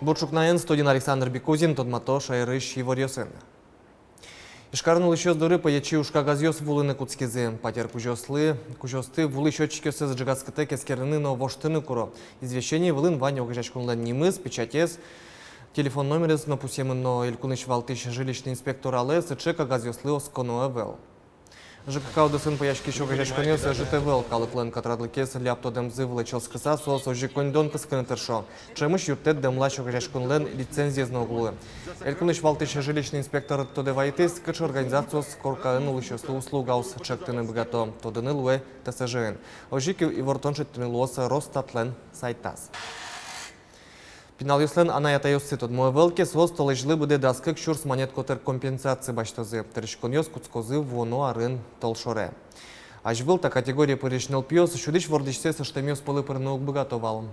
Бурчукнаен студин Александр Бекузин, Тодмато, Шайрыш, Иворьосен. Ишкарнул еще с дуры поячи ушка газьос вулыны куцкизы. Патер кужосты вулы счетчикёсы заджигаскыты кескерны, но воштыны куро. Извещение вулын Ваня огажачкунлан немыс, печатес, телефон номерес, но пусемын, но Илькуныч Валтыш жилищный инспектор алес, чека газьослы осконуэвел. ЖКХ удысын поячки еще огажачкунес, ЖТВЛ калыклын катрадлыкес ляптодемзы влечелскыса, сос ожикондон кыскынытыршо. Чемыш юртет демлач огажачкунлен лицензия зногулы. Илькуныч Валтыш жилищный инспектор тодевайтыс, кыч организациос коркаын улычослы услугаус чектыны богато, тодыны луэ ТСЖН. Ожики и вортоншеттыны луоса Ростатлен сайтас. Пинал юслен анаятайосы тот мой велке сос толежлы буде даскык шурс монет котер компенсации баштозы. Терешконьос куцкозы воно арын толшоре. Ажвыл та категория порешнел пьёс, шудыч вордичсе соштемёс полы пырнук богатовал.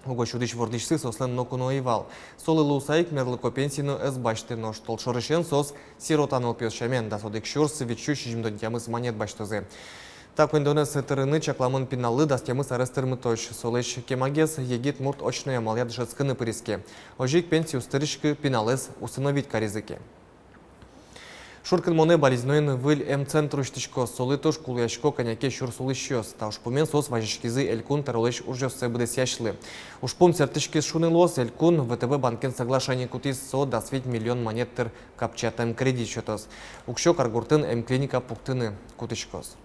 Уго шудыч вордичсы сослен нокуно ивал. Солы лусайк мерлыко пенсину эс башты нож. Толшорешен сос сиротаныл пьёс шамен, да содык шурс вичущ жимдонтямыс монет баштозы. Так индонез тырыны чакламын пиналы дастемыс арестырмы точ. Солеш кемагес егит мурт очная малят жецкыны пыриске. Ожик пенсию стырышкы пиналез установить каризыке. Шуркын моне болезнойн выль М-центру штычко, солы тош кулыяшко коняке шур сулы щёс. Та ушпумен сос важишкизы элькун таролеш уржёс сэбыдес яшлы. Ушпум сертышкиз шуны лос элькун ВТБ банкен соглашение кутис со дасвить миллион монеттер капчатам кредит счетос. Укшо каргуртын М-клиника пуктыны кутышкос.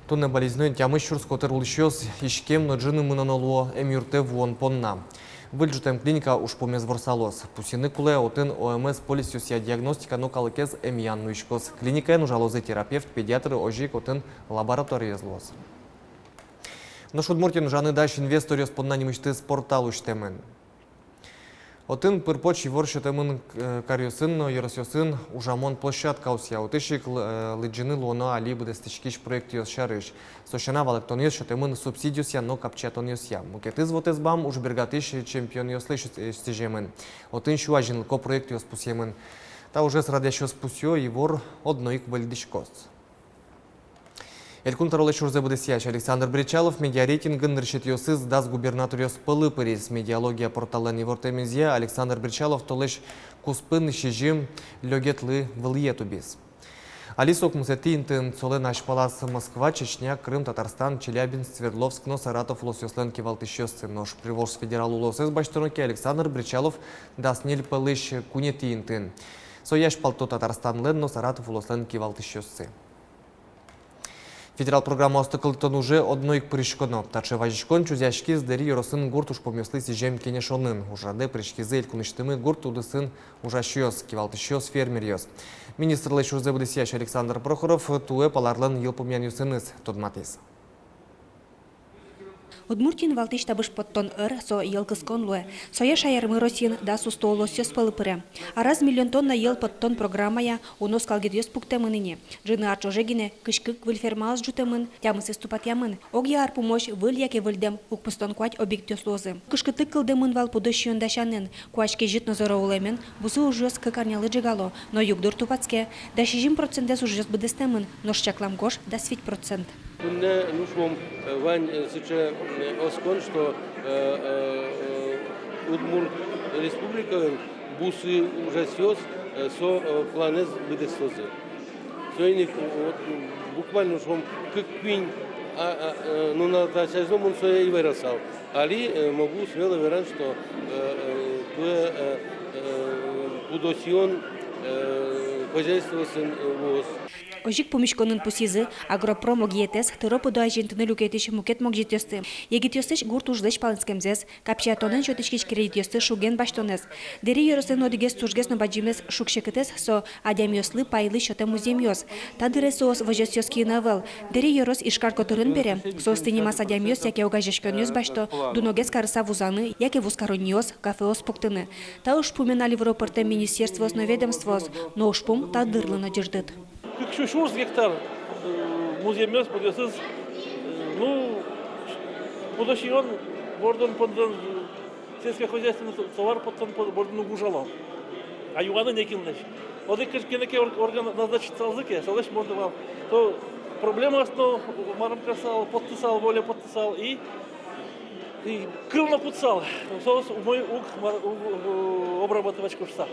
Тонна болезнойн тямы шур скотер улщёс ишкем но джины мынонолуо М-юрте вон понна. Выльжутем клиника ушпумез ворсалос. Пусины куле отын ОМС полисюсия диагностика но калыкез М-янну ишкос. Клиника нужалозы терапевт, педиатр ожик отын лаборатория злос. Но шудмуртин жаны даш инвесториос подна немышты спортал уштемын. Отын пырпоч воршетемын кариосын, но еросёсын ужамон площадка усия. Отышик лыджины луно али будестичкиш проектиос шарыш. Сошена валектониос шетемын субсидиосия, но капчатониосия. Мукетыз вотезбам уж бергатыш чемпиониос стижемын. Отын шуажин лко проектиос пусемын. Та уже срадящос пусё и вор одноик вальдишкос. Элькун таролеш урзе будесияч Александр Бричалов медиарейтингын решетиосыз дас губернаториос пылы пырис. Медиалогия порталын ивортемезия Александр Бричалов толеш куспын шижим лёгетлы выльету без. Алисок мусетинтын цолен ашпалас Москва, Чечня, Крым, Татарстан, Челябинск, Свердловск, но Саратов, Лосёслен, Кивалтышёсцы. Нож Приволжск федерал улосыз баштырноке Александр Бричалов дас нель пылыш кунетинтын. Сояш палто Татарстанлен, но Саратов, Лосёслен, Кивалтышёсцы. Федерал программа остыкылтын уже одноик пришконо. Таче важишкон чузяшки сдари йоросын гурт уж помеслы сижем кенешонын. Ужаде пришкизе элькуныштымы гурт удысын ужашьёс, кивалтышьёс фермерьёс. Министр лэшурзе будесияш Александр Прохоров туэ паларлан йылпумян юсыныз тодматыз. Удмуртин Валтыш табыш поттон со елкыскон луэ. Соя шаярмы Росин да сустоло сёс пылыпыры. А раз миллион тонна ел поттон программая унос калгедёс пуктемыныне. Джины арчожегине кышкык выльфермалс жутемын, тямысы ступатямын. Огья арпумощ выль яке выльдем укпыстон куать объектёс лозы. Кышкытык кылдемын вал пудощион дашанын. Куачке жит назора улемен, бусы ужёс кыкарнялы джигало. Но югдур тупацке, да 60% ужёс быдестемын, но шчаклам гош да 20%. Мне нужно Вань сейчас оскон, что Удмурт республика бусы уже сёс со планез бедеслозы. Сегодня буквально что как квин, но на тачазном он своя и выросал. Али могу смело верить, что будущий хозяйство сын воз. Ожик помишконын пусизы, агропром огиетес, тыропу до ажентыны люкетиш мукет мог житёсты. Егитёстыш гурт ужлыш палынскемзес, капчатонын чотышкич кредитёсты шуген баштонес. Дери йоросен одигес тужгес но баджимес шукшекетес со адямёслы пайлы шоте муземёс. Тадыре соос вожёсёс кинавел. Дери йорос ишкар котырын бере, соос тынимас адямёс, яке огажешкёнёс башто, дуногес карыса вузаны, яке вузкароньёс, кафеос пуктыны. Та уж пуменали в аэропорте министерствос но ведомствос, но уж пум та дырлы держит. Как шуш гектар музей мёс подвесыз, ну, будущий он бордон поддан сельское хозяйственный товар поддан бордон угужало, а юаны не кинулись. Вот и кенеке орган назначит салзыке, салыш можно вам. То проблема, что марам красал, подписал, воля подписал и И крыл на куцал. Соус мой уг обрабатывать курса.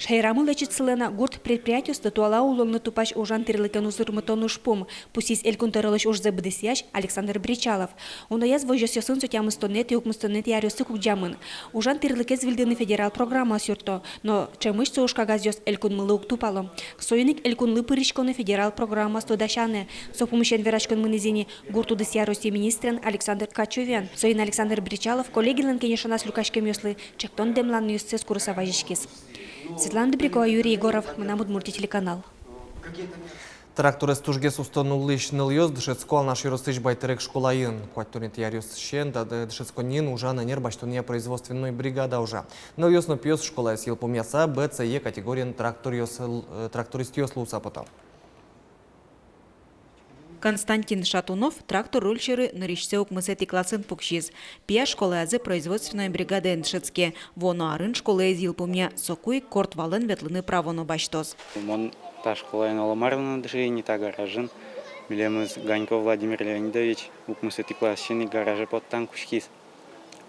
Шайрамы лечит селена гурт предприятию статуала улонны тупаш ужан тирлыкен узырмытон ушпум. Пусис элькунтарылыш ужзы бдысяш Александр Бричалов. Он аяз вожосьосын сотямыстонет и укмыстонет ярёсы кукджамын. Ужан тирлыкез вилдыны федерал программа сюрто, но чемыш соушка газёс элькунмылы уктупало. Союник элькунлы пырышконы федерал программа стодашаны. Сопумышен верашкон мынызини гурту дысья России министрен Александр Ткачевен. Союн Александр Бричалов коллегилен кенешанас люкашкем ёслы чектон демлан юсцес курсаважишкис. Светлана Добрякова, Юрий Егоров, Манамуд-Мурти, телеканал. Тракторы стужгес установлыш ныльёз дышецко наш юросыч байтерек школайын. Кваттурнит ярюс щен, да дышецконин уже на нер баштуния производственной бригада уже. Ныльёз но пьёс школа сил помяса БЦЕ категориян трактористьёс лусапота. Константин Шатунов, трактор рульщеры на речце укмысети классен пукшиз. Пия школа азе производственной бригады эншецке. Воно арын школа эзил помня сокуй корт вален ветлыны правоно баштос. Мон та школа иноламарна дыши та гаражын. Милемыз Ганько Владимир Леонидович укмысети классен гаражы подтан кушкиз.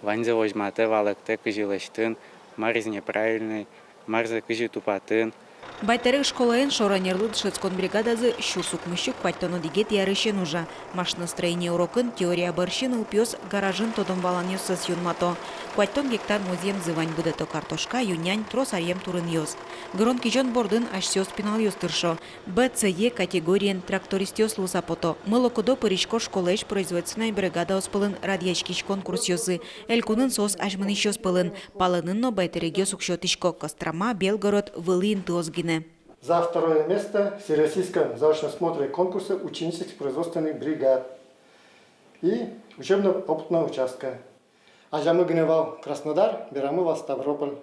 Ванзе возьмате валекте кыжилештын, марз неправильный, марзе кыжи тупатын. Байтерек школаен шоранерлы дышецкон бригадазы щурсук мыщук паттоно дигет ярышен уже. Машиностроение урокын теория барщин упьёс гаражын тодом валан ёсыз юнмато. Паттон гектар музеем зывань будето картошка юнянь трос арьем турын ёс. Гронки жон бордын ашсёс пинал ёс тыршо. БЦЕ категориен трактористёс лусапото. Мылокодо пырышко школаеш производственная бригада оспылын радиячкиш конкурс ёсы. Элькунын сос ашмыныш ёспылын. Палынынно байтерек ёс укшотишко Кострома, Белгород, Вылын тозгине. За второе место Всероссийском заочном смотре конкурса ученических производственных бригад и учебно-опытного участка. Ажамы Гневал Краснодар, Берамыва Ставрополь.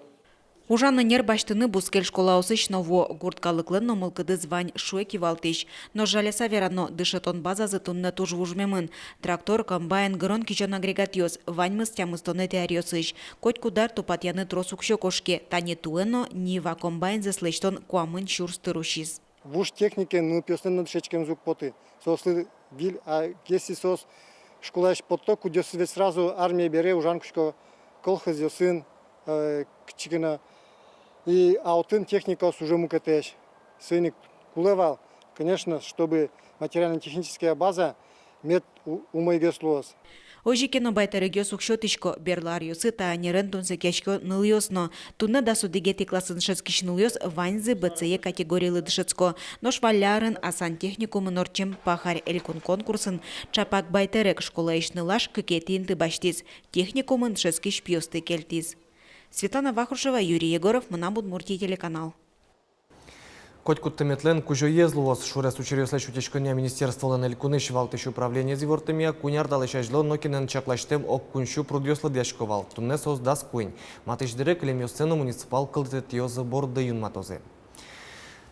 Ужанны нер баштыны бускель школа осыч ново гурткалыклы номылкыды звань шуэки валтыш. Но жалеса верано дышетон базазы тунны туж вужмемын. Трактор, комбайн, грон кичон агрегат ёс. Ваньмыз тямыстоны теариосыш. Коть кудар тупатьяны тросукшо кошке. Тане туэно нива комбайн заслечтон куамын щурстырушиз. Вуж техники ну пёсны над шечкем звук поты. Сосли виль, а если сос школаеш поток, кудёс ведь сразу армия бере ужанкушко колхоз ёсын кчигина. И аутын техника уже мукатеш. Сыник кулевал, конечно, чтобы материально-техническая база мед умайгеслос. Ожикено байтерегё сукшотишко берлар ёсы та нерентун секешко ныльёсно. Тунна да судигети классын шецкиш ныльёс ваньзы БЦЕ категориялы дышецко. Но швалярын асан техникум норчем пахарь элькун конкурсын чапак байтерек школа ишнылаш кыкетин ты баштиз. Техникумын шецкиш пьёсты кельтиз. Светлана Вахрушева, Юрий Егоров, Манамуд-Мурти, телеканал. Коть куттеметлен кужо езлуос шурес учерёслеш утечконя министерство лен элькуныш валтыш управление зивортемия куняр далешажло нокинен чаклаштем ок куншу прудёслы дяшковал. Тунне сос дас куень. Матыш дирек лемёсцену муниципал кылтетёзы борды юнматозе.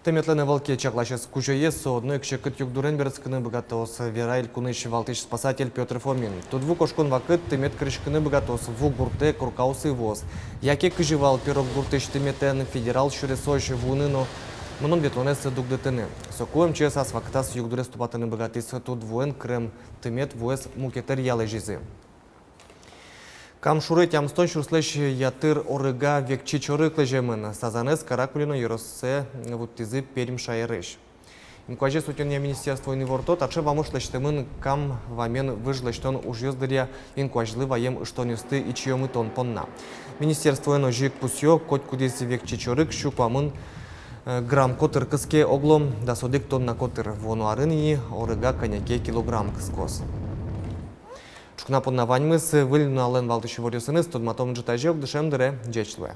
Теметлене волке чаклашес кужо ез со одной кшекыт югдурен берцкыны богатос вера элькуныш валтыш спасатель Петр Фомин. Тудву кошкон вакыт темет крышкыны богатос ву гурте куркаусы воз. Яке кыжывал пирог гуртыш теметен федерал шуресош вуныно Мунун ветлонес дугдетены. Сокуем чес асфактас югдурес тупатыны богатыс тудвуэн крем темет вуэс мукетер ялы жизы. Камшуры тямстон шурслеш ятыр орыга векчи чорыклы жемын. Сазанес каракулино юроссе вуттизы перим шайрыш. Инкуаже сутенья министерство инвортот, аче вамышлештемын кам вамен выжлештон ужьёздыря инкуажлы ваем ыштонюсты и чьёмы тон понна. Министерство эножик пусё, коть кудес векчи чорык щуквамын грамм котыр кыске оглом да содик тонна котыр. Вону арыни орыга коньяке килограмм кыскос. Чукна понна ваньмыс выльну ален валтышы ворюсыныз, тодматом джитажек дышем дыре джечлуэ.